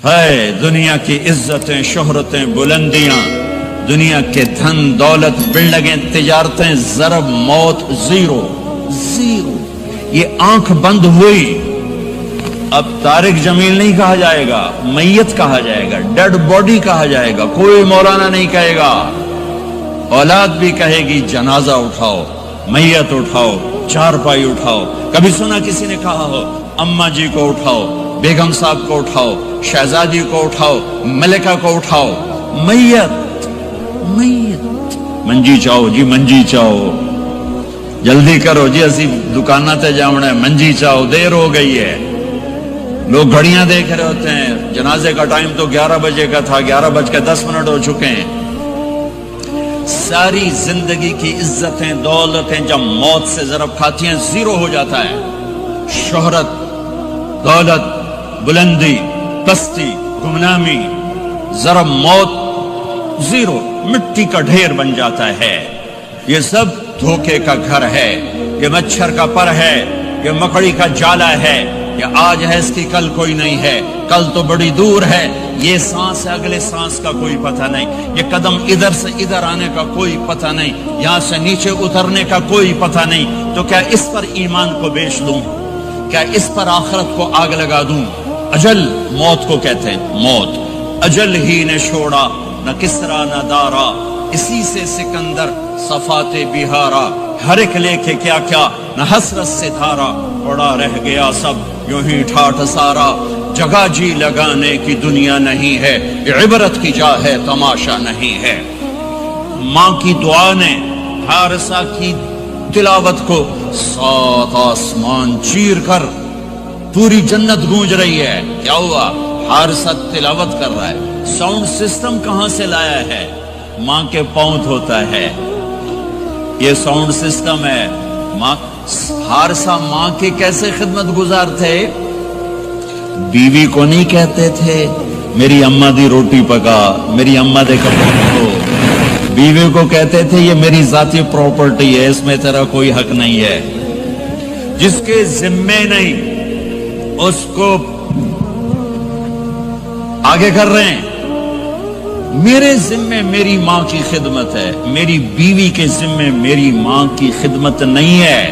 ہے دنیا کی عزتیں، شہرتیں، بلندیاں، دنیا کے دھن دولت، بلڈنگیں، تجارتیں، ضرب موت، زیرو زیرو. یہ آنکھ بند ہوئی. اب طارق جمیل نہیں کہا جائے گا، میت کہا جائے گا، ڈیڈ باڈی کہا جائے گا. کوئی مولانا نہیں کہے گا. اولاد بھی کہے گی جنازہ اٹھاؤ، میت اٹھاؤ، چارپائی اٹھاؤ. کبھی سنا کسی نے کہا ہو اماں جی کو اٹھاؤ، بیگم صاحب کو اٹھاؤ، شہزادی کو اٹھاؤ، ملکہ کو اٹھاؤ؟ میت میت. منجی چاہو جی، منجی چاہو، جلدی کرو جی، اسی دکانہ تے جاؤنا ہے، منجی چاہو، دیر ہو گئی ہے. لوگ گھڑیاں دیکھ رہے ہوتے ہیں، جنازے کا ٹائم تو 11 بجے کا تھا، 11:10 ہو چکے ہیں. ساری زندگی کی عزتیں دولتیں جب موت سے ضرب کھاتی ہیں زیرو ہو جاتا ہے. شہرت، دولت، بلندی، پستی، گمنامی، ضرب موت، زیرو، مٹی کا ڈھیر بن جاتا ہے. یہ سب دھوکے کا گھر ہے، یہ مچھر کا پر ہے، یہ مکڑی کا جالا ہے. یہ آج ہے اس کی کل کوئی نہیں ہے، کل تو بڑی دور ہے. یہ سانس ہے، اگلے سانس کا کوئی پتہ نہیں. یہ قدم ادھر سے ادھر آنے کا کوئی پتہ نہیں، یہاں سے نیچے اترنے کا کوئی پتہ نہیں. تو کیا اس پر ایمان کو بیچ دوں؟ کیا اس پر آخرت کو آگ لگا دوں؟ اجل موت کو کہتے ہیں. موت اجل ہی نے چھوڑا، نہ کسرا نہ دارا، اسی سے سکندر صفات بہارا. ہر ایک لے کے کیا کیا، نہ حسرت سے دھارا، پڑا رہ گیا سب یوں ہی ٹھاٹھ سارا. جگہ جی لگانے کی دنیا نہیں ہے، یہ عبرت کی جا ہے، تماشا نہیں ہے. ماں کی دعا نے حارثہ کی تلاوت کو 7 آسمان چیر کر پوری جنت گونج رہی ہے. کیا ہوا؟ حارثہ تلاوت کر رہا ہے. ساؤنڈ سسٹم کہاں سے لایا ہے؟ ماں کے پاؤں ہوتا ہے یہ ساؤنڈ سسٹم ہے. ماں حارثہ ماں کے کیسے خدمت گزار تھے؟ بیوی کو نہیں کہتے تھے میری اماں دی روٹی پکا، میری اماں دے کپڑے دھو. بیوی کو کہتے تھے یہ میری ذاتی پراپرٹی ہے، اس میں تیرا کوئی حق نہیں ہے. جس کے ذمے نہیں اس کو آگے کر رہے ہیں. میرے ذمے میری ماں کی خدمت ہے، میری بیوی کے ذمے میری ماں کی خدمت نہیں ہے.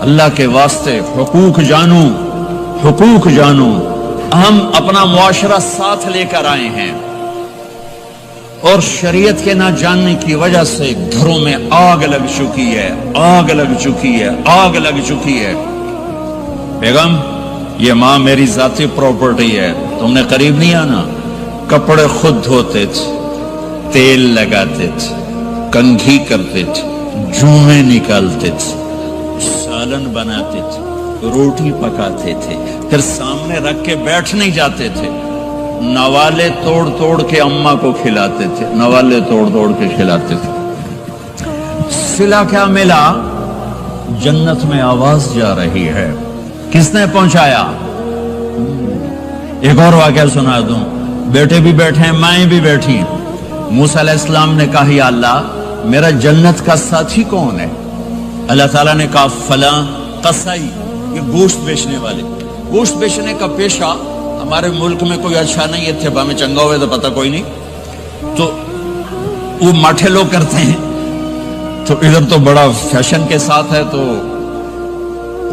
اللہ کے واسطے حقوق جانو، حقوق جانو. ہم اپنا معاشرہ ساتھ لے کر آئے ہیں اور شریعت کے نہ جاننے کی وجہ سے گھروں میں آگ لگ چکی ہے، آگ لگ چکی ہے، آگ لگ چکی ہے. بیگم یہ ماں میری ذاتی پراپرٹی ہے، تم نے قریب نہیں آنا. کپڑے خود دھوتے تھے، تیل لگاتے تھے، کنگھی کرتے تھے، جوئیں نکالتے تھے، سالن بناتے تھے، روٹی پکاتے تھے، پھر سامنے رکھ کے بیٹھ نہیں جاتے تھے. نوالے توڑ توڑ کے اماں کو کھلاتے تھے، نوالے توڑ توڑ کے کھلاتے تھے. صلہ کیا ملا؟ جنت میں آواز جا رہی ہے. کس نے پہنچایا؟ ایک اور واقعہ سنا دوں. بیٹے بھی بیٹھے ہیں، مائیں بھی بیٹھی ہیں. موسیٰ علیہ السلام نے کہا یا اللہ میرا جنت کا ساتھی کون ہے؟ اللہ تعالیٰ نے کہا فلاں قصائی، یہ گوشت بیچنے والے. گوشت بیچنے کا پیشہ ہمارے ملک میں کوئی اچھا نہیں ہے، تھے میں چنگا ہوئے تو پتہ کوئی نہیں، تو وہ ماٹھے لوگ کرتے ہیں. تو ادھر تو بڑا فیشن کے ساتھ ہے. تو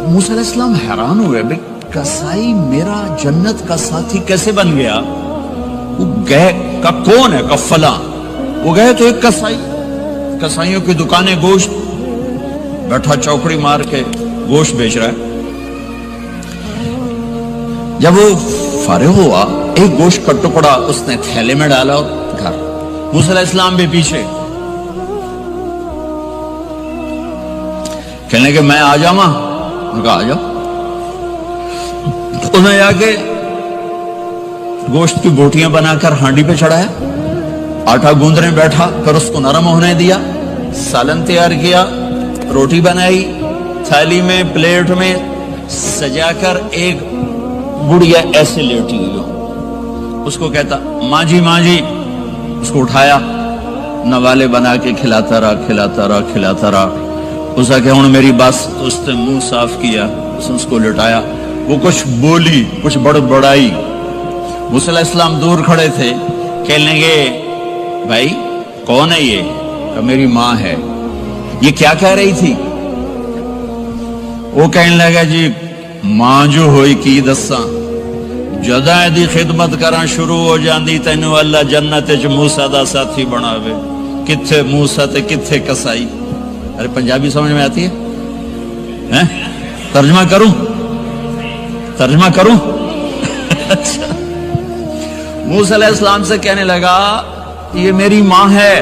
موسیٰ علیہ السلام حیران ہوئے بھئی قصائی میرا جنت کا ساتھی کیسے بن گیا؟ وہ گئے کا کون ہے؟ کا فلاں. وہ گئے تو ایک قصائی، قصائیوں کی دکانیں، گوشت بیٹھا چوکڑی مار کے گوشت بیچ رہا ہے. جب وہ فارغ ہوا ایک گوشت کا ٹکڑا اس نے تھیلے میں ڈالا اور گھر. موسیٰ علیہ السلام بھی پیچھے. کہنے کہ میں آ جاؤں؟ انہوں نے کہا آ جاؤ. انہیں آگے گوشت کی بوٹیاں بنا کر ہانڈی پہ چڑھایا، آٹا گوندنے بیٹھا، پھر اس کو نرم ہونے دیا، سالن تیار کیا، روٹی بنائی، تھالی میں پلیٹ میں سجا کر ایک گڑیا ایسے لیٹی ہوئی ہو. اس کو کہتا ماں جی ماں جی. اس کو اٹھایا، نوالے بنا کے کھلاتا رہا کھلاتا رہا کھلاتا رہا. اس کا کہ ہوں میری بس. اس نے منہ صاف کیا، اس کو لٹایا. وہ کچھ بولی، کچھ بڑبڑائی. موسیٰ علیہ السلام دور کھڑے تھے، کہنے لگے بھائی کون ہے یہ؟ کہ میری ماں ہے۔ یہ کیا کہہ رہی تھی؟ وہ کہنے لگا جی ماں جو ہوئی کی دساں، جدا دی خدمت کراں شروع ہو جاندی تینوں اللہ جنت وچ موسیٰ دا ساتھی بناوے، کتھے موسیٰ تے کتھے کسائی۔ ارے پنجابی سمجھ میں آتی ہے؟ ترجمہ کروں؟ ترجمہ کروں؟ اچھا، موسیٰ علیہ السلام سے کہنے لگا یہ میری ماں ہے،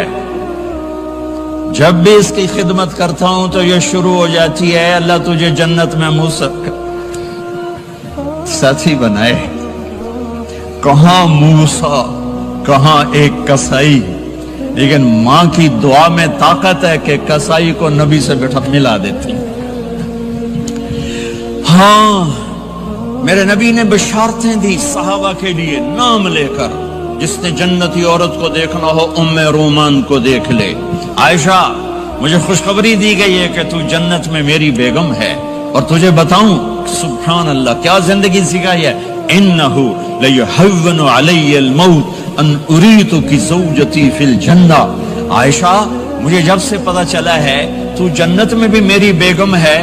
جب بھی اس کی خدمت کرتا ہوں تو یہ شروع ہو جاتی ہے اللہ تجھے جنت میں موسیٰ ساتھی بنائے۔ کہاں موسیٰ، کہاں ایک کسائی، لیکن ماں کی دعا میں طاقت ہے کہ کسائی کو نبی سے بٹھا ملا دیتی۔ ہاں، میرے نبی نے بشارتیں دی صحابہ کے لیے نام لے کر، جس نے جنتی عورت کو دیکھنا ہو ام رومان کو دیکھ لے۔ عائشہ مجھے خوشخبری دی گئی ہے کہ تو جنت میں میری بیگم ہے، اور تجھے بتاؤں سبحان اللہ کیا زندگی سکھائی ہے، انہو لیحون علی الموت ان اریتک زوجتی فی الجنہ۔ عائشہ مجھے جب سے پتا چلا ہے تو جنت میں بھی میری بیگم ہے،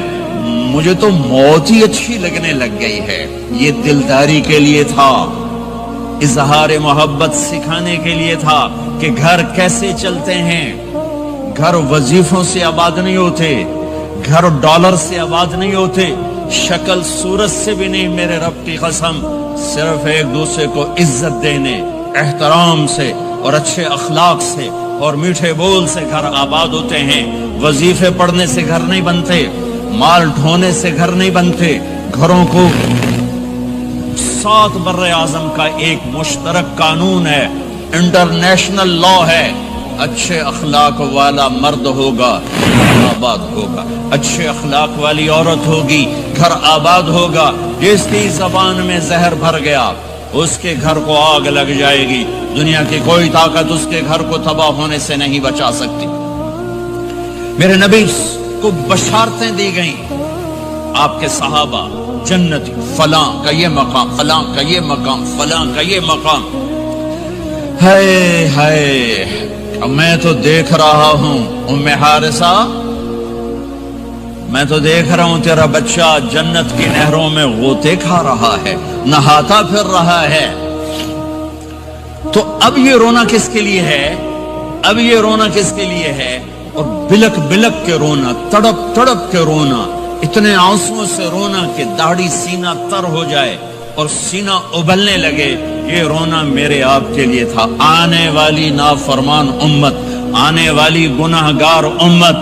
مجھے تو موت ہی اچھی لگنے لگ گئی ہے۔ یہ دلداری کے لیے تھا، اظہار محبت سکھانے کے لیے تھا کہ گھر کیسے چلتے ہیں۔ گھر وظیفوں سے آباد نہیں ہوتے، گھر ڈالر سے آباد نہیں ہوتے، شکل صورت سے بھی نہیں، میرے رب کی قسم، صرف ایک دوسرے کو عزت دینے، احترام سے اور اچھے اخلاق سے اور میٹھے بول سے گھر آباد ہوتے ہیں۔ وظیفے پڑھنے سے گھر نہیں بنتے، مال ڈھونے سے گھر نہیں بنتے۔ گھروں کو 7 بر اعظم کا ایک مشترک قانون ہے، انٹرنیشنل لا ہے، اچھے اخلاق والا مرد ہوگا آباد ہوگا، اچھے اخلاق والی عورت ہوگی گھر آباد ہوگا۔ جس کی زبان میں زہر بھر گیا اس کے گھر کو آگ لگ جائے گی، دنیا کی کوئی طاقت اس کے گھر کو تباہ ہونے سے نہیں بچا سکتی۔ میرے نبی کو بشارتیں دی گئیں، آپ کے صحابہ جنتی، فلاں کا یہ مقام، فلاں کا یہ مقام، فلاں کا یہ مقام۔ ہائے ہائے، میں تو دیکھ رہا ہوں ام حارثہ، میں تو دیکھ رہا ہوں تیرا بچہ جنت کی نہروں میں غوطے کھا رہا ہے، نہاتا پھر رہا ہے۔ تو اب یہ رونا کس کے لیے ہے؟ اب یہ رونا کس کے لیے ہے؟ اور بلک بلک کے رونا، تڑپ تڑپ کے رونا، اتنے آنسوں سے رونا کہ داڑھی سینہ تر ہو جائے اور سینہ ابلنے لگے، یہ رونا میرے آپ کے لیے تھا۔ آنے والی نافرمان امت، آنے والی گناہگار امت،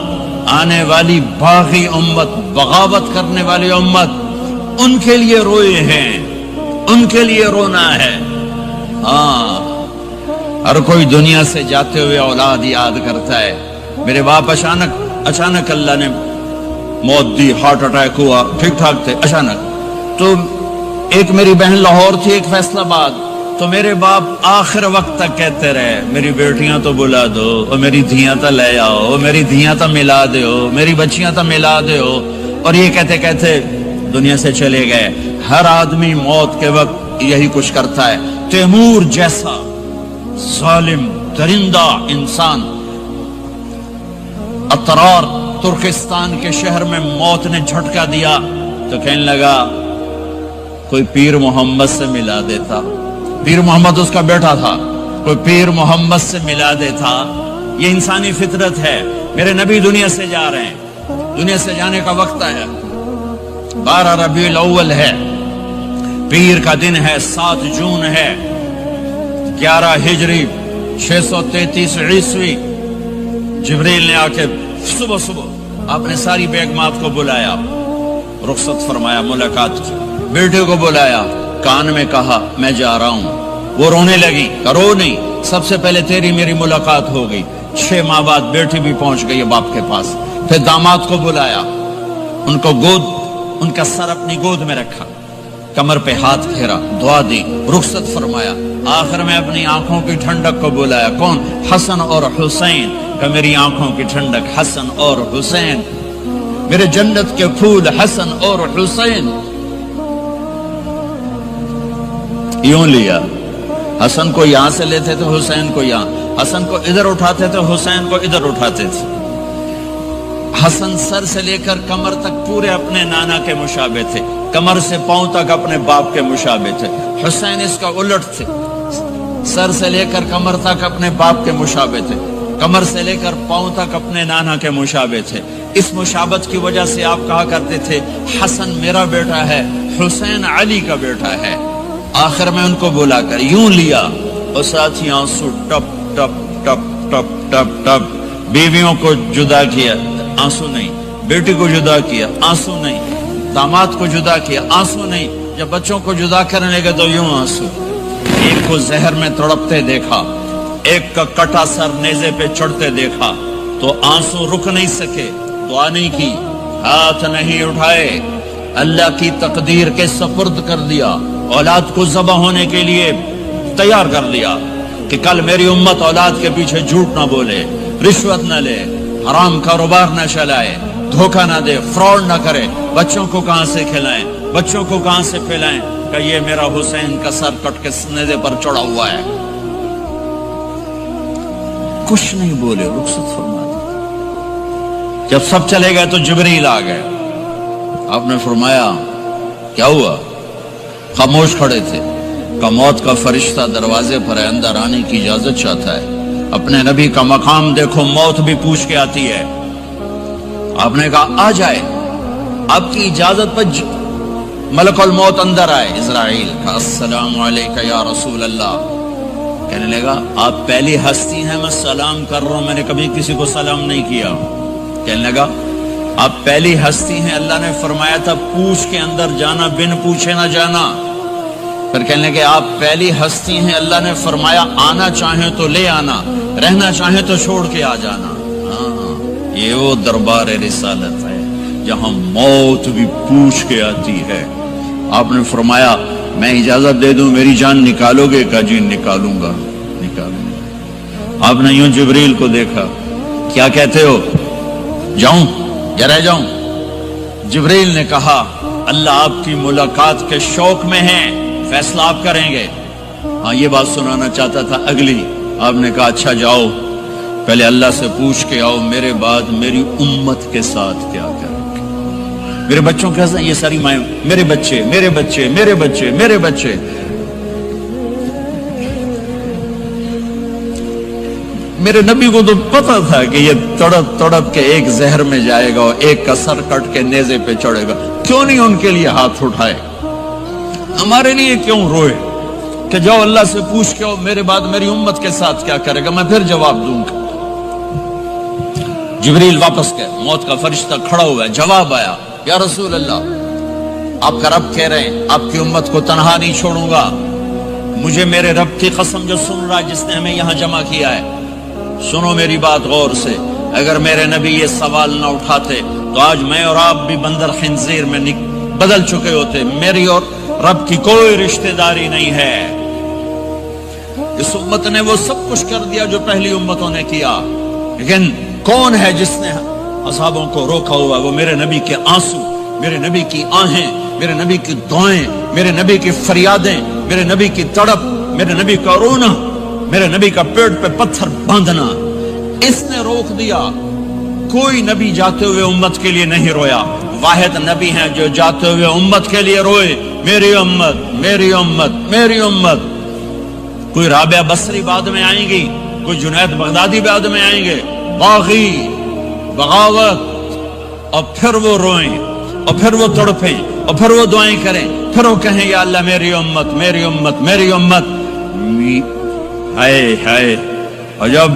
آنے والی باغی امت، بغاوت کرنے والی امت، ان کے لیے روئے ہیں، ان کے لیے رونا ہے۔ ہاں، ہر کوئی دنیا سے جاتے ہوئے اولاد یاد کرتا ہے۔ میرے باپ اچانک اللہ نے موت دی، ہارٹ اٹیک ہوا، ٹھیک ٹھاک تھے، اچانک۔ تو ایک میری بہن لاہور تھی، ایک فیصل آباد، تو میرے باپ آخر وقت تک کہتے رہے میری بیٹیاں تو بلا دو، اور میری دھیاں تو لے آؤ، اور میری دھیاں تو ملا دیو، میری بچیاں تو ملا دیو، اور یہ کہتے کہتے دنیا سے چلے گئے۔ ہر آدمی موت کے وقت یہی کچھ کرتا ہے۔ تیمور جیسا ظالم درندہ انسان اطرار ترکستان کے شہر میں موت نے جھٹکا دیا تو کہنے لگا کوئی پیر محمد سے ملا دیتا، پیر محمد اس کا بیٹا تھا، کوئی پیر محمد سے ملا دیتا۔ یہ انسانی فطرت ہے۔ میرے نبی دنیا سے جا رہے ہیں، دنیا سے جانے کا وقت آیا، 12 ربیع الاول ہے، پیر کا دن ہے، 7 جون ہے، 11 ہجری 633 عیسوی۔ جبریل نے آ کے صبح آپ نے ساری بیگمات کو بلایا، رخصت فرمایا، ملاقات کی، بیٹے کو بلایا، کان میں کہا میں جا رہا ہوں۔ وہ رونے لگی، رو نہیں، سب سے پہلے تیری میری ملاقات ہو گئی۔ 6 ماہ بعد بیٹی بھی پہنچ گئی باپ کے پاس۔ پھر داماد کو بلایا، ان کو ان کا سر اپنی گود میں رکھا، کمر پہ ہاتھ پھیرا، دعا دی، رخصت فرمایا۔ آخر میں اپنی آنکھوں کی ٹھنڈک کو بلایا، کون؟ حسن اور حسین، کہ میری آنکھوں کی ٹھنڈک حسن اور حسین، میرے جنت کے پھول حسن اور حسین۔ یوں لیا حسن کو یہاں سے لیتے تھے، حسین کو یہاں، حسن کو ادھر اٹھاتے تھے، حسین کو ادھر اٹھاتے تھے۔ حسن سر سے لے کر کمر تک پورے اپنے نانا کے مشابہ تھے، کمر سے پاؤں تک اپنے باپ کے مشابہ تھے۔ حسین اس کا الٹ تھے، سر سے لے کر کمر تک اپنے باپ کے مشابہ تھے، کمر سے لے کر پاؤں تک اپنے نانا کے مشابہ تھے۔ اس مشابہت کی وجہ سے آپ کہا کرتے تھے حسن میرا بیٹا ہے، حسین علی کا بیٹا ہے۔ آخر میں ان کو بلا کر یوں لیا اور ساتھ ہی آنسو ٹپ ٹپ ٹپ ٹپ ٹپ ٹپ۔ بیویوں کو جدا کیا، آنسو نہیں، بیٹی کو جدا کیا، آنسو نہیں، داماد کو جدا کیا، آنسو نہیں، جب بچوں کو جدا کرنے لگے تو یوں آنسو۔ ایک کو زہر میں تڑپتے دیکھا، ایک کا کٹا سر نیزے پہ چڑھتے دیکھا تو آنسو رک نہیں سکے، دعا نہیں کی، ہاتھ نہیں اٹھائے، اللہ کی تقدیر کے سپرد کر دیا، اولاد کو ذبح ہونے کے لیے تیار کر لیا کہ کل میری امت اولاد کے پیچھے جھوٹ نہ بولے، رشوت نہ لے، حرام کاروبار نہ چلائے، دھوکہ نہ دے، فراڈ نہ کرے، بچوں کو کہاں سے کھلائیں، بچوں کو کہاں سے پھیلائیں کہ یہ میرا حسین کا سر کٹ کے نیزے پر چڑھا ہوا ہے۔ کچھ نہیں بولے، رخصت فرما دی۔ جب سب چلے گئے تو جبریل آ گئے، آپ نے فرمایا کیا ہوا؟ خاموش کھڑے تھے۔ کہ موت کا فرشتہ دروازے پر ہے، اندر آنے کی اجازت چاہتا ہے۔ اپنے نبی کا مقام دیکھو، موت بھی پوچھ کے آتی ہے۔ آپ نے کہا آ جائے، آپ کی اجازت پر ملک الموت اندر آئے۔ اسرائیل کا السلام علیکہ یا رسول اللہ، کہنے لگا آپ پہلی ہستی ہیں، میں سلام کر رہا ہوں، میں نے کبھی کسی کو سلام نہیں کیا۔ کہنے لگا آپ پہلی ہستی ہیں، اللہ نے فرمایا تھا پوچھ کے اندر جانا، بن پوچھے نہ جانا۔ پھر کہنے لگے آپ پہلی ہستی ہیں، اللہ نے فرمایا آنا چاہیں تو لے آنا، رہنا چاہیں تو چھوڑ کے آ جانا۔ ہاں، یہ وہ دربار رسالت ہے جہاں موت بھی پوچھ کے آتی ہے۔ آپ نے فرمایا میں اجازت دے دوں میری جان نکالو گے؟ کہا جی نکالوں گا، نکالوں گا۔ آپ نے یوں جبریل کو دیکھا، کیا کہتے ہو، جاؤں یا رہ جاؤں؟ جبریل نے کہا اللہ آپ کی ملاقات کے شوق میں ہیں، فیصلہ آپ کریں گے۔ ہاں یہ بات سنانا چاہتا تھا اگلی۔ آپ نے کہا اچھا جاؤ، پہلے اللہ سے پوچھ کے آؤ میرے بعد میری امت کے ساتھ کیا کریں گے، میرے بچوں کے ساتھ۔ یہ ساری مائیں، میرے بچے، میرے بچے، میرے بچے، میرے بچے۔ میرے نبی کو تو پتا تھا کہ یہ تڑپ تڑپ کے ایک زہر میں جائے گا اور ایک کا سر کٹ کے نیزے پہ چڑھے گا، کیوں نہیں ان کے لیے ہاتھ اٹھائے؟ ہمارے لیے کیوں روئے کہ جاؤ اللہ سے پوچھ کے میرے بعد میری امت کے ساتھ کیا کرے گا، میں پھر جواب دوں گا۔ جبریل واپس گئے، موت کا فرشتہ کھڑا ہوا ہے، جواب آیا یا رسول اللہ آپ کا رب کہہ رہے ہیں آپ کی امت کو تنہا نہیں چھوڑوں گا۔ مجھے میرے رب کی قسم جو سن رہا ہے جس نے ہمیں یہاں جمع کیا ہے، سنو میری بات غور سے، اگر میرے نبی یہ سوال نہ اٹھاتے تو آج میں اور آپ بھی بندر خنزیر میں بدل چکے ہوتے۔ میری اور رب کی کوئی رشتہ داری نہیں ہے۔ اس امت نے وہ سب کچھ کر دیا جو پہلی امتوں نے کیا، لیکن کون ہے جس نے اصحابوں کو روکا ہوا؟ وہ میرے نبی کے آنسو، میرے نبی کی آہیں، میرے نبی کی دعائیں، میرے نبی کی فریادیں، میرے نبی کی تڑپ، میرے نبی کا رونا، میرے نبی کا پیٹ پہ پتھر باندھنا، اس نے روک دیا۔ کوئی نبی جاتے ہوئے امت کے لیے نہیں رویا، واحد نبی ہیں جو جاتے ہوئے امت کے لیے روئے، میری امت، میری امت، میری امت۔ کوئی رابعہ بصری بعد میں آئیں گی، کوئی جنید بغدادی بعد میں آئیں گے، باغی، بغاوت، اور پھر وہ روئیں، اور پھر وہ تڑپیں، اور پھر وہ دعائیں کریں، پھر وہ کہیں یا اللہ میری امت، میری امت، میری امت۔ ہائے ہائے، اور جب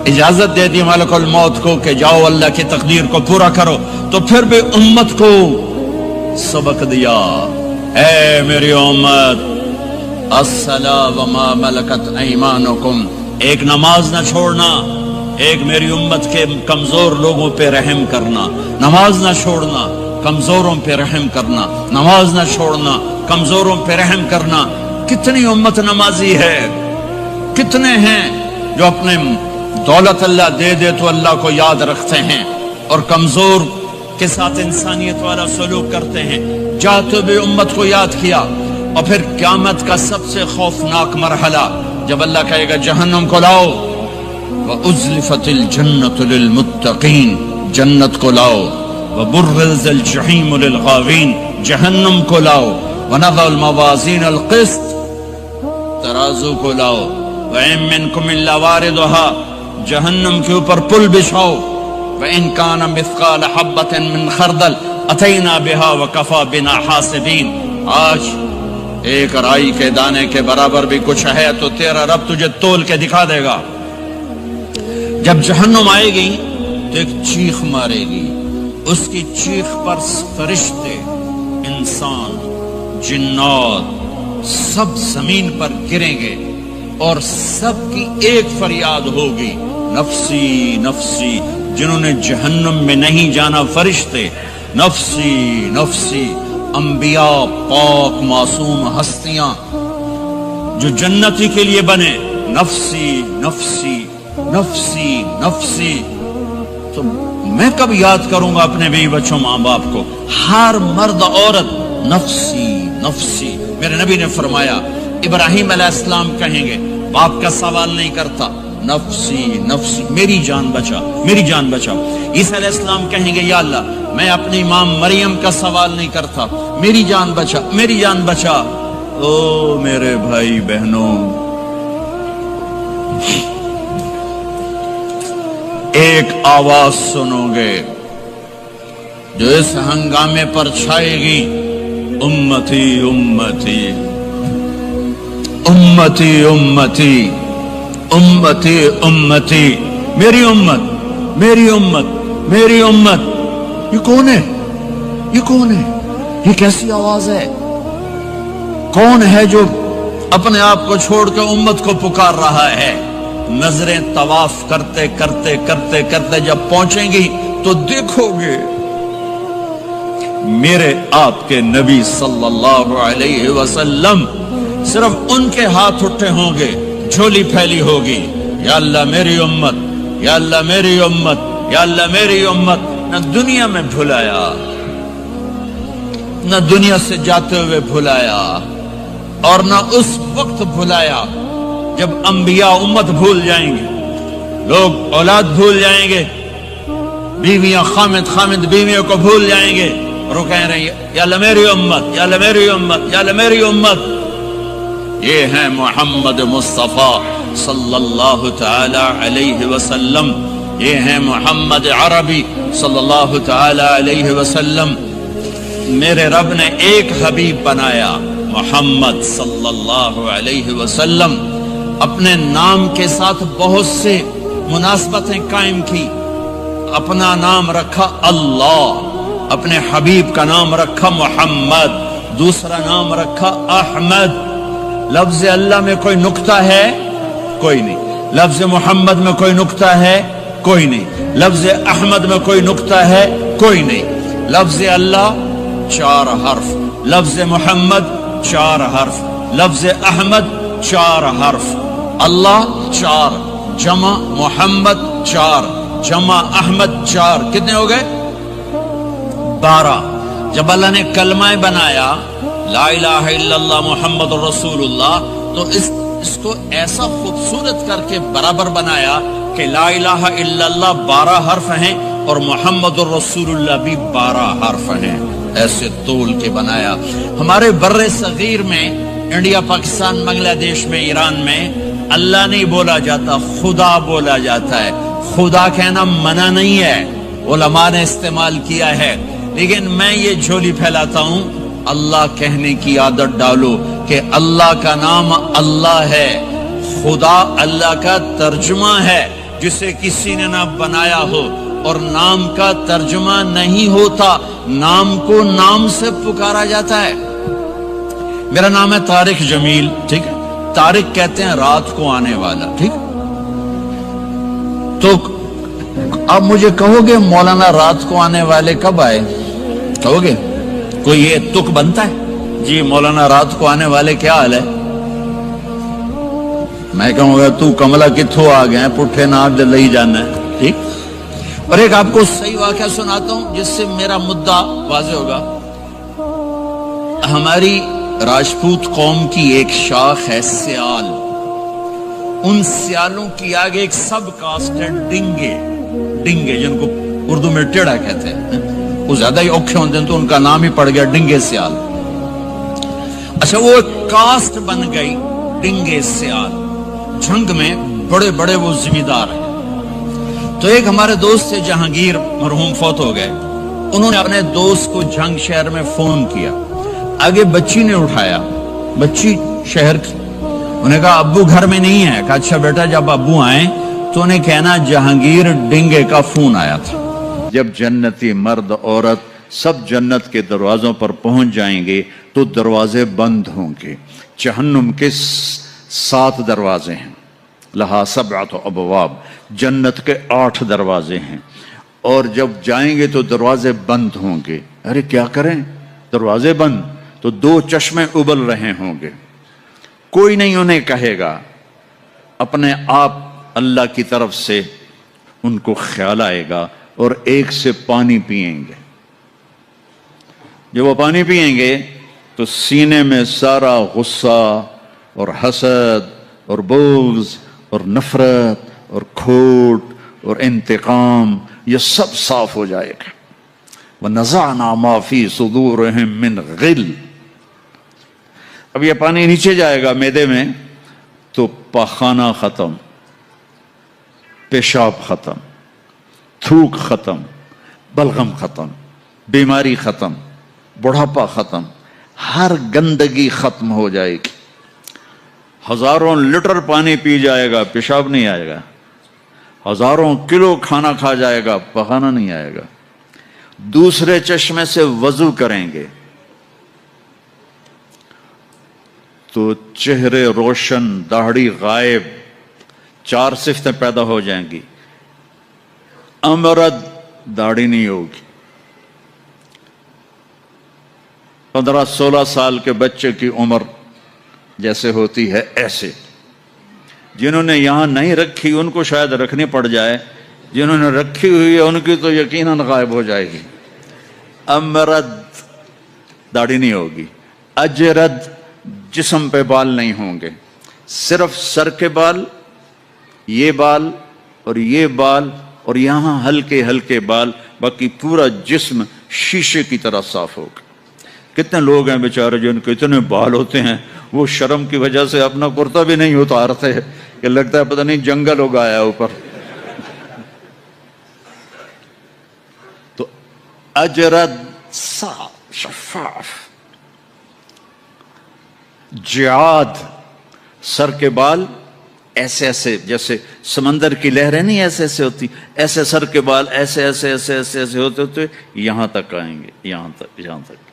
اجازت دے دی ملک الموت کو کہ جاؤ اللہ کی تقدیر کو پورا کرو، تو پھر بھی امت کو سبق دیا، اے میری امت الصلاۃ وما ملکت ایمانکم، ایک نماز نہ چھوڑنا، ایک میری امت کے کمزور لوگوں پہ رحم کرنا، نماز نہ چھوڑنا، کمزوروں پہ رحم کرنا، نماز نہ چھوڑنا، کمزوروں پہ رحم کرنا۔ کتنی امت نمازی ہے، کتنے ہیں جو اپنے دولت اللہ دے دے تو اللہ کو یاد رکھتے ہیں اور کمزور کے ساتھ انسانیت والا سلوک کرتے ہیں۔ جاتے ہوئے امت کو یاد کیا، اور پھر قیامت کا سب سے خوفناک مرحلہ جب اللہ کہے گا جہنم کو لاؤ، وَأُزْلِفَتِ الْجَنَّةُ لِلْمُتَّقِينَ، جنت کو لاؤ، وَبُرِّزَ الْجَحِيمُ لِلْغَاوِينَ، جہنم کو لاؤ، وَنَضَعُ الْمَوَازِينَ الْقِسْطَ، ترازو کو لاؤ، وَإِن مِّنكُمْ إِلَّا وَارِدُهَا، جہنم کے اوپر پل بچھاؤ، وَإِن كَانَ مِثْقَالَ حَبَّةٍ مِّن خَرْدَلٍ أَتَيْنَا بِهَا وَكَفَى بِنَا حَاسِبِينَ، آج ایک رائی کے دانے کے برابر بھی کچھ ہے تو تیرا رب تجھے تول کے دکھا دے گا۔ جب جہنم آئے گی تو ایک چیخ مارے گی، اس کی چیخ پر فرشتے، انسان، جنات سب زمین پر گریں گے اور سب کی ایک فریاد ہوگی، نفسی نفسی۔ جنہوں نے جہنم میں نہیں جانا فرشتے، نفسی نفسی۔ انبیاء، پاک معصوم ہستیاں جو جنتی کے لیے بنے، نفسی نفسی نفسی نفسی۔ تو میں کب یاد کروں گا اپنے بیوی بچوں ماں باپ کو؟ ہر مرد عورت نفسی نفسی۔ میرے نبی نے فرمایا، ابراہیم علیہ السلام کہیں گے، باپ کا سوال نہیں کرتا، نفسی نفسی، میری جان بچا میری جان بچا۔ عیسیٰ علیہ السلام کہیں گے، یا اللہ میں اپنی ماں مریم کا سوال نہیں کرتا، میری جان بچا میری جان بچا۔ او میرے بھائی بہنوں، ایک آواز سنو گے جو اس ہنگامے پر چھائے گی، امتی امتی امتی امتی امتی امتی، میری امت میری امت میری امت۔ یہ کون ہے؟ یہ کون ہے؟ یہ کیسی آواز ہے؟ کون ہے جو اپنے آپ کو چھوڑ کے امت کو پکار رہا ہے؟ نظریں طواف کرتے کرتے کرتے کرتے جب پہنچیں گی تو دیکھو گے میرے آپ کے نبی صلی اللہ علیہ وسلم، صرف ان کے ہاتھ اٹھے ہوں گے، جھولی پھیلی ہوگی، یا اللہ میری امت، یا اللہ میری امت، یا اللہ میری امت۔ نہ دنیا میں بھلایا، نہ دنیا سے جاتے ہوئے بھلایا، اور نہ اس وقت بھلایا جب انبیاء امت بھول جائیں گے، لوگ اولاد بھول جائیں گے، بیویاں خامد بیویوں کو بھول جائیں گے، اور وہ کہہ رہے ہیں، یا اللہ میری امت، یا اللہ میری امت، یا اللہ میری امت۔ یہ ہے محمد مصطفیٰ صلی اللہ تعالی علیہ وسلم، یہ ہے محمد عربی صلی اللہ تعالی علیہ وسلم۔ میرے رب نے ایک حبیب بنایا، محمد صلی اللہ علیہ وسلم۔ اپنے نام کے ساتھ بہت سے مناسبتیں قائم کی، اپنا نام رکھا اللہ، اپنے حبیب کا نام رکھا محمد، دوسرا نام رکھا احمد۔ لفظ اللہ میں کوئی نکتہ ہے؟ کوئی نہیں۔ لفظ محمد میں کوئی نکتہ ہے؟ کوئی نہیں۔ لفظ احمد میں کوئی نکتہ ہے؟ کوئی نہیں۔ لفظ اللہ 4 حرف، لفظ محمد 4 حرف، لفظ احمد 4 حرف، اللہ 4، جمع محمد 4، جمع احمد 4، کتنے ہو گئے؟ 12۔ جب اللہ نے کلمہ بنایا لا الہ الا اللہ محمد رسول اللہ، تو اس کو ایسا خوبصورت کر کے برابر بنایا کہ لا الہ الا اللہ 12 حرف ہیں اور محمد الرسول اللہ بھی 12 حرف ہیں، ایسے طول کے بنایا۔ ہمارے بر صغیر میں، انڈیا، پاکستان، بنگلہ دیش میں، ایران میں اللہ نہیں بولا جاتا، خدا بولا جاتا ہے۔ خدا کہنا منع نہیں ہے، علماء نے استعمال کیا ہے، لیکن میں یہ جھولی پھیلاتا ہوں، اللہ کہنے کی عادت ڈالو کہ اللہ کا نام اللہ ہے، خدا اللہ کا ترجمہ ہے جسے کسی نے نہ بنایا ہو، اور نام کا ترجمہ نہیں ہوتا، نام کو نام سے پکارا جاتا ہے۔ میرا نام ہے طارق جمیل، ٹھیک ہے؟ طارق کہتے ہیں رات کو آنے والا، ٹھیک؟ تو اب مجھے کہو گے مولانا رات کو آنے والے کب آئے؟ کہو گے کوئی یہ تک بنتا ہے؟ جی مولانا رات کو آنے والے کیا حال ہے؟ میں کہوں گا تو کملا کتھو آ گئے، پٹھے نہ لئی جانا ہے، ٹھیک؟ اور ایک آپ کو صحیح واقعہ سناتا ہوں جس سے میرا مدعا واضح ہوگا۔ ہماری راجپوت قوم کی ایک شاخ ہے سیال، ان سیالوں کی آگے ایک سب کاسٹ ہے ڈنگے، ڈنگے جن کو اردو میں ٹیڑا کہتے ہیں، وہ زیادہ ہی اوکھے ہوتے ہیں تو ان کا نام ہی پڑ گیا ڈنگے سیال۔ اچھا وہ ایک کاسٹ بن گئی ڈنگے سیال، جنگ میں بڑے بڑے وہ ذمہ دار ہیں۔ تو ایک ہمارے دوست تھے جہانگیر، مرحوم فوت ہو گئے، انہوں نے اپنے دوست کو جنگ شہر میں فون کیا، آگے بچی نے اٹھایا، بچی شہر کی، انہوں نے کہا ابو گھر میں نہیں ہے، کہا اچھا بیٹا جب ابو آئیں تو انہیں کہنا جہانگیر ڈنگے کا فون آیا تھا۔ جب جنتی مرد عورت سب جنت کے دروازوں پر پہنچ جائیں گے تو دروازے بند ہوں گے۔ جہنم کے 7 دروازے ہیں، لہا 7 ابواب، جنت کے 8 دروازے ہیں، اور جب جائیں گے تو دروازے بند ہوں گے۔ ارے کیا کریں، دروازے بند تو 2 چشمے ابل رہے ہوں گے، کوئی نہیں انہیں کہے گا، اپنے آپ اللہ کی طرف سے ان کو خیال آئے گا اور ایک سے پانی پئیں گے۔ جب وہ پانی پئیں گے تو سینے میں سارا غصہ اور حسد اور بغض اور نفرت اور کھوٹ اور انتقام یہ سب صاف ہو جائے گا۔ وَنَزَعْنَا مَا فِي صُدُورِهِم مِّن غِلٍّ۔ اب یہ پانی نیچے جائے گا معدے میں تو پاخانہ ختم، پیشاب ختم، تھوک ختم، بلغم ختم، بیماری ختم، بڑھاپا ختم، ہر گندگی ختم ہو جائے گی۔ ہزاروں لیٹر پانی پی جائے گا، پیشاب نہیں آئے گا، ہزاروں کلو کھانا کھا جائے گا، پخانہ نہیں آئے گا۔ دوسرے چشمے سے وضو کریں گے تو چہرے روشن، داڑھی غائب، 4 صفتیں پیدا ہو جائیں گی۔ امرد، داڑھی نہیں ہوگی۔ 15-16 سال کے بچے کی عمر جیسے ہوتی ہے ایسے، جنہوں نے یہاں نہیں رکھی ان کو شاید رکھنی پڑ جائے، جنہوں نے رکھی ہوئی ہے ان کی تو یقیناً غائب ہو جائے گی۔ امرد، داڑھی نہیں ہوگی۔ اجرد، جسم پہ بال نہیں ہوں گے، صرف سر کے بال، یہ بال اور یہ بال اور یہاں ہلکے ہلکے بال، باقی پورا جسم شیشے کی طرح صاف ہوگا۔ کتنے لوگ ہیں بیچارے جن کے اتنے بال ہوتے ہیں وہ شرم کی وجہ سے اپنا کرتا بھی نہیں اتارتے کہ لگتا ہے پتہ نہیں جنگل اگایا اوپر۔ تو اجرد، صاف شفاف۔ جعاد، سر کے بال ایسے ایسے جیسے سمندر کی لہریں نہیں ایسے ایسے ہوتی، ایسے سر کے بال ایسے ایسے ایسے ایسے ایسے ہوتے ہوتے یہاں تک آئیں گے، یہاں تک۔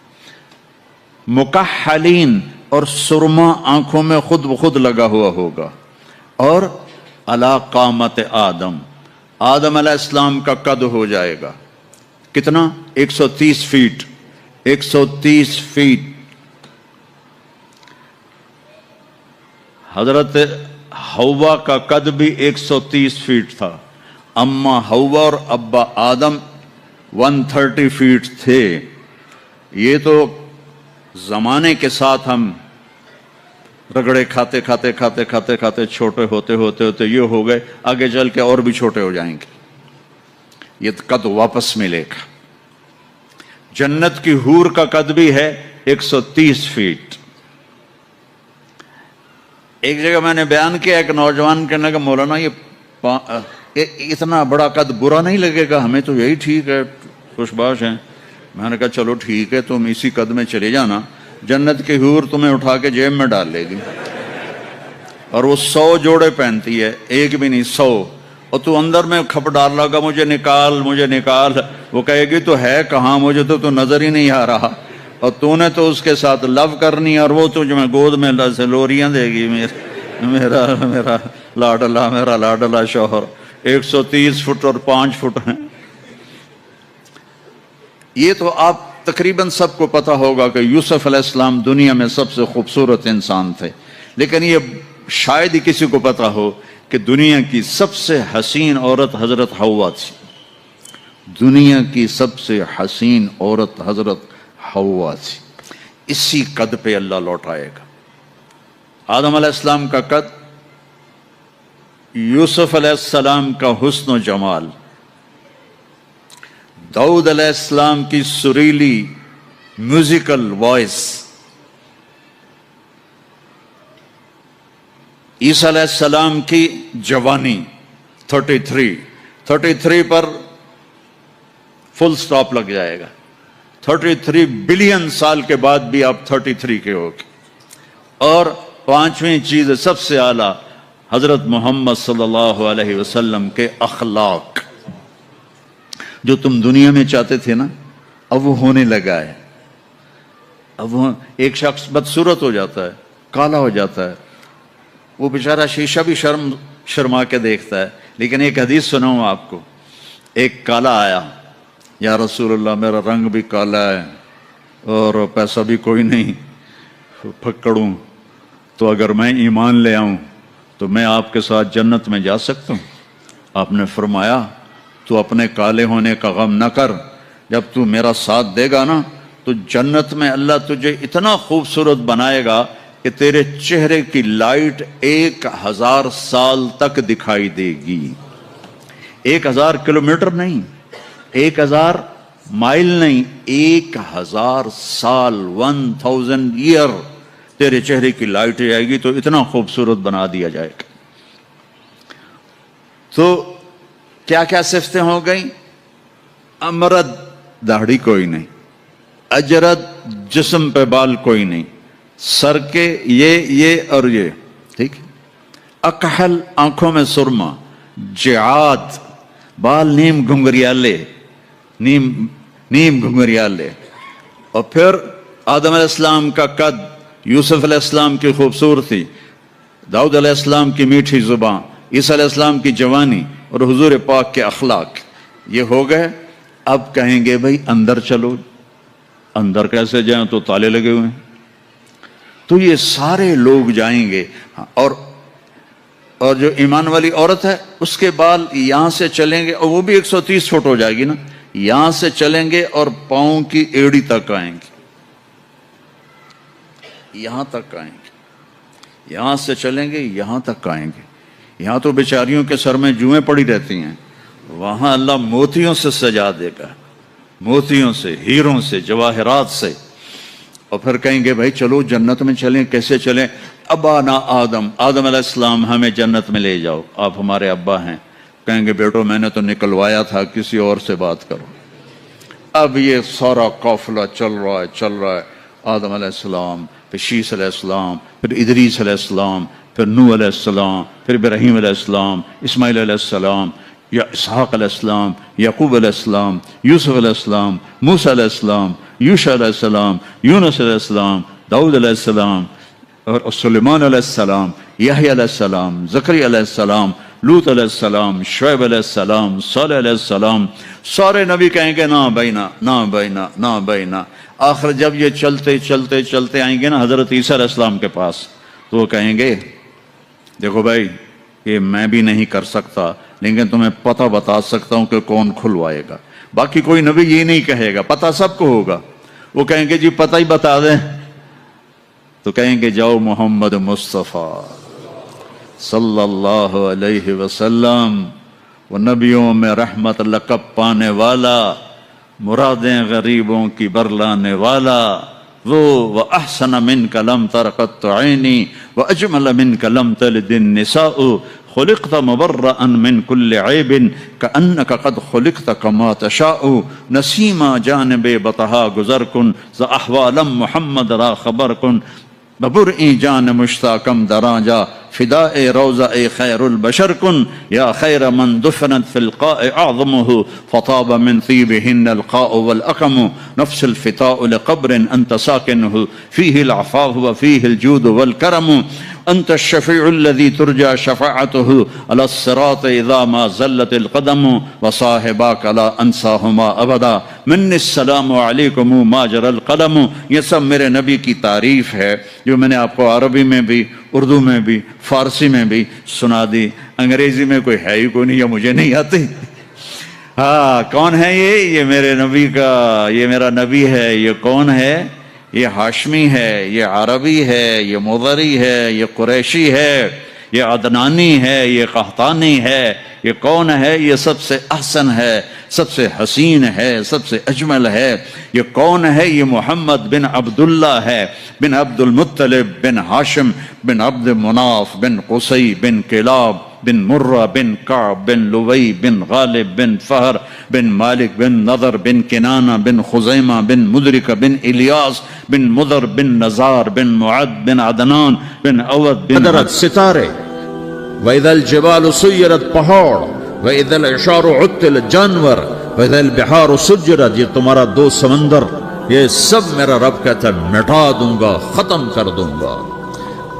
مکحلین، اور سرما آنکھوں میں خود بخود لگا ہوا ہوگا۔ اور علی قامت آدم، آدم علیہ السلام کا قد ہو جائے گا کتنا؟ 130 فیٹ، 130 فیٹ۔ حضرت حوا کا قد بھی 130 فیٹ تھا، اما حوا اور ابا آدم 130 فیٹ تھے۔ یہ تو زمانے کے ساتھ ہم رگڑے کھاتے کھاتے کھاتے کھاتے کھاتے چھوٹے ہوتے ہوتے ہوتے یہ ہو گئے، آگے چل کے اور بھی چھوٹے ہو جائیں گے، یہ قد واپس ملے گا۔ جنت کی حور کا قد بھی ہے 130 فیٹ۔ ایک جگہ میں نے بیان کیا، ایک نوجوان کہنے لگا مولانا یہ اتنا بڑا قد برا نہیں لگے گا، ہمیں تو یہی ٹھیک ہے، خوش باش ہیں۔ میں نے کہا چلو ٹھیک ہے، تم اسی قد میں چلے جانا، جنت کی حور تمہیں اٹھا کے جیب میں ڈال لے گی، اور وہ 100 جوڑے پہنتی ہے، ایک بھی نہیں 100، اور تو اندر میں کھپ ڈال لگا مجھے نکال مجھے نکال، وہ کہے گی تو ہے کہاں، مجھے تو نظر ہی نہیں آ رہا، اور تو نے تو اس کے ساتھ لو کرنی، اور وہ تجھ میں گود میں لوریاں دے گی، میرا لاڈلا شوہر۔ 130 فٹ اور 5 فٹ ہیں۔ یہ تو آپ تقریباً سب کو پتا ہوگا کہ یوسف علیہ السلام دنیا میں سب سے خوبصورت انسان تھے، لیکن یہ شاید ہی کسی کو پتا ہو کہ دنیا کی سب سے حسین عورت حضرت حوا تھی۔ دنیا کی سب سے حسین عورت حضرت حوا تھی۔ اسی قد پہ اللہ لوٹائے گا۔ آدم علیہ السلام کا قد یوسف علیہ السلام کا حسن و جمال، داؤد علیہ السلام کی سریلی میوزیکل وائس، عیسیٰ علیہ السلام کی جوانی 33 پر فل سٹاپ لگ جائے گا. 33 بلین سال کے بعد بھی آپ 33 کے ہو گے. اور پانچویں چیز سب سے اعلیٰ حضرت محمد صلی اللہ علیہ وسلم کے اخلاق، جو تم دنیا میں چاہتے تھے نا اب وہ ہونے لگا ہے. اب وہ ایک شخص بدصورت ہو جاتا ہے، کالا ہو جاتا ہے، وہ بیچارہ شیشہ بھی شرما کے دیکھتا ہے. لیکن ایک حدیث سناؤں آپ کو. ایک کالا آیا، یا رسول اللہ میرا رنگ بھی کالا ہے اور پیسہ بھی کوئی نہیں، پھکڑوں، تو اگر میں ایمان لے آؤں تو میں آپ کے ساتھ جنت میں جا سکتا ہوں؟ آپ نے فرمایا تو اپنے کالے ہونے کا غم نہ کر، جب تو میرا ساتھ دے گا نا تو جنت میں اللہ تجھے اتنا خوبصورت بنائے گا کہ تیرے چہرے کی لائٹ 1000 سال تک دکھائی دے گی. 1000 کلومیٹر نہیں، 1000 مائل نہیں، 1000 سال، 1000 ایئر تیرے چہرے کی لائٹ جائے گی تو اتنا خوبصورت بنا دیا جائے گا. تو کیا کیا صفتیں ہو گئیں؟ امرد، داڑھی کوئی نہیں، اجرد، جسم پہ بال کوئی نہیں، سر کے یہ اور یہ، ٹھیک. اکحل، آنکھوں میں سرما، جعاد، بال نیم گھنگریالے، نیم گھنگریالے. اور پھر آدم علیہ السلام کا قد، یوسف علیہ السلام کی خوبصورتی، داؤد علیہ السلام کی میٹھی زبان، عیسیٰ علیہ السلام کی جوانی اور حضور پاک کے اخلاق، یہ ہو گئے. اب کہیں گے بھائی اندر چلو. اندر کیسے جائیں؟ تو تالے لگے ہوئے ہیں. تو یہ سارے لوگ جائیں گے. اور جو ایمان والی عورت ہے اس کے بال یہاں سے چلیں گے، اور وہ بھی 130 فٹ ہو جائے گی نا، یہاں سے چلیں گے اور پاؤں کی ایڑی تک آئیں گے، یہاں تک آئیں گے. یہاں سے چلیں گے یہاں تک آئیں گے. یہاں تو بیچاریوں کے سر میں جوئیں پڑی رہتی ہیں، وہاں اللہ موتیوں سے سجا دے گا، موتیوں سے، ہیروں سے، جواہرات سے. اور پھر کہیں گے بھائی چلو جنت میں چلیں. کیسے چلیں؟ ابانا آدم علیہ السلام ہمیں جنت میں لے جاؤ، آپ ہمارے ابا ہیں. کہیں گے بیٹو میں نے تو نکلوایا تھا، کسی اور سے بات کرو. اب یہ سارا قافلہ چل رہا ہے. آدم علیہ السلام، پھر شیس علیہ السلام، پھر ادریس علیہ السلام، پھر نوح علیہ السلام، پھر ابراہیم علیہ السلام، اسماعیل علیہ السلام، یا اسحاق علیہ السلام، یعقوب علیہ السلام، یوسف علیہ السلام، موسیٰ علیہ السلام، یوشع علیہ السلام، یونس علیہ السلام، داؤد علیہ السلام، اور سلیمان علیہ السلام، یحییٰ علیہ السلام، زکریا علیہ السلام، لوط علیہ السلام، شعیب علیہ السلام، صالح علیہ السلام. سارے نبی کہیں گے نا بینا، نا بینا، نا بینا. آخر جب یہ چلتے آئیں گے نا حضرت عیسیٰ علیہ السلام کے پاس، تو وہ کہیں گے دیکھو بھائی یہ میں بھی نہیں کر سکتا، لیکن تمہیں پتہ بتا سکتا ہوں کہ کون کھلوائے گا. باقی کوئی نبی یہ نہیں کہے گا، پتہ سب کو ہوگا. وہ کہیں گے جی پتہ ہی بتا دیں. تو کہیں گے جاؤ محمد مصطفیٰ صلی اللہ علیہ وسلم، وہ نبیوں میں رحمت لقب پانے والا، مرادیں غریبوں کی برلانے والا، وہ وَأَحْسَنَ مِنْكَ لَمْ تَرَ قَطُّ عَيْنِي وَأَجْمَلَ مِنْكَ لَمْ تَلِدِ النِّسَاءُ خُلِقْتَ مُبَرَّأً مِنْ كُلِّ عَيْبٍ كَأَنَّكَ قَدْ خُلِقْتَ كَمَا تَشَاءُ نَسِيمًا جانب بطہا گزر کن ز احوالم محمد را خبر کن ببرئی جان مشتاقم دراجا فداء روضہ خیر البشر کن یا خیر من دفنت فی القاء اعظمه فطاب من طیبهن القاء والاقم نفس الفتاء لقبر انت ساکنه فيه العفاف وفيه الجود والكرم انت الشفيع الذي ترجى شفاعته على الصراط اذا ما زلت القدم وصاحباك لا انساهما ابدا من السلام علیکم ماجر القلم. یہ سب میرے نبی کی تعریف ہے جو میں نے آپ کو عربی میں بھی، اردو میں بھی، فارسی میں بھی سنا دی. انگریزی میں کوئی ہے ہی کوئی نہیں، یا مجھے نہیں آتی. ہاں کون ہے یہ میرے نبی کا، یہ میرا نبی ہے. یہ کون ہے؟ یہ ہاشمی ہے، یہ عربی ہے، یہ مضری ہے، یہ قریشی ہے، یہ عدنانی ہے، یہ قحطانی ہے، یہ کون ہے؟ یہ سب سے احسن ہے، سب سے حسین ہے، سب سے اجمل ہے۔ یہ کون ہے؟ یہ محمد بن عبداللہ ہے، بن عبد المطلب بن ہاشم بن عبد مناف بن قصی بن کلاب بن مرہ بن کعب بن لوی بن غالب بن فہر بن مالک بن نضر بن کنانہ بن خزیمہ بن مدرکہ بن الیاس بن مضر بن نزار بن معد بن عدنان بن اود بن قدرت ستارے، وَإِذَا الْجِبَالُ سُيِّرَتْ پہاڑ، وَإِذَا الْعِشَارُ عُطِّلَتْ جانور، وَإِذَا الْبِحَارُ سُجِّرَتْ، یہ تمہارا دو سمندر، یہ سب میرا رب کہتا ہے مٹا دوں گا، ختم کر دوں گا،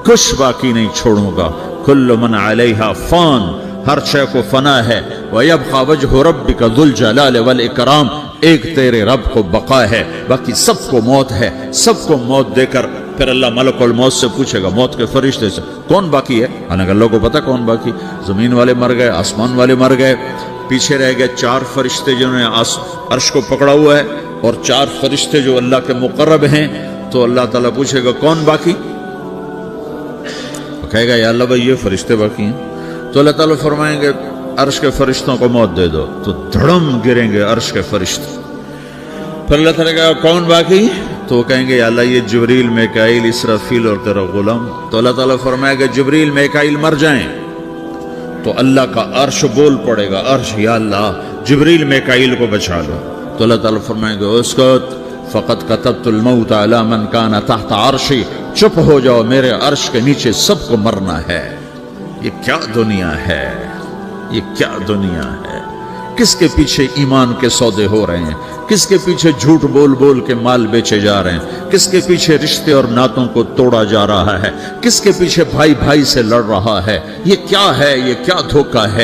کچھ باقی نہیں چھوڑوں گا۔ کل من علیہا فان، ہر شے کو فنا ہے، وَيَبْقَى وَجْهُ رَبِّكَ ذُو الْجَلَالِ وَالْإِكْرَامِ، ایک تیرے رب کو بقا ہے، باقی سب کو موت ہے۔ سب کو موت دے کر پھر اللہ ملک الموت سے پوچھے گا، موت کے فرشتے سے، کون باقی ہے؟ حالانکہ اللہ کو پتہ کون باقی، زمین والے مر گئے، آسمان والے مر گئے، پیچھے رہ گئے 4 فرشتے جنہوں نے عرش کو پکڑا ہوا ہے، اور 4 فرشتے جو اللہ کے مقرب ہیں۔ تو اللہ تعالیٰ پوچھے گا کون باقی؟ کہے گا یا اللہ بھائی یہ فرشتے باقی ہیں۔ تو اللہ تعالیٰ فرمائیں گے عرش کے فرشتوں کو موت دے دو، تو دھڑم گریں گے عرش کے فرشتے۔ پھر اللہ تعالیٰ کہا کون باقی؟ تو وہ کہیں گے یا اللہ یہ جبریل، میکائیل، اسرافیل اور تیرا غلام۔ تو اللہ تعالیٰ فرمائے گا جبریل، میکائیل مر جائیں، تو اللہ کا عرش بول پڑے گا، عرش یا اللہ جبریل میکائیل کو بچا لو۔ تو اللہ تعالیٰ فرمائیں گے اسکت فقط کتبت الموت علی من کان تحت عرشی، چپ ہو جاؤ، میرے عرش کے نیچے سب کو مرنا ہے۔ یہ کیا دنیا ہے، یہ کیا دنیا ہے؟ کس کے پیچھے ایمان کے سودے ہو رہے ہیں؟ کس کے پیچھے جھوٹ بول بول کے مال بیچے جا رہے ہیں؟ کس کے پیچھے رشتے اور ناتوں کو توڑا جا رہا ہے؟ کس کے پیچھے بھائی بھائی سے لڑ رہا ہے؟ یہ کیا ہے؟ یہ کیا دھوکہ ہے؟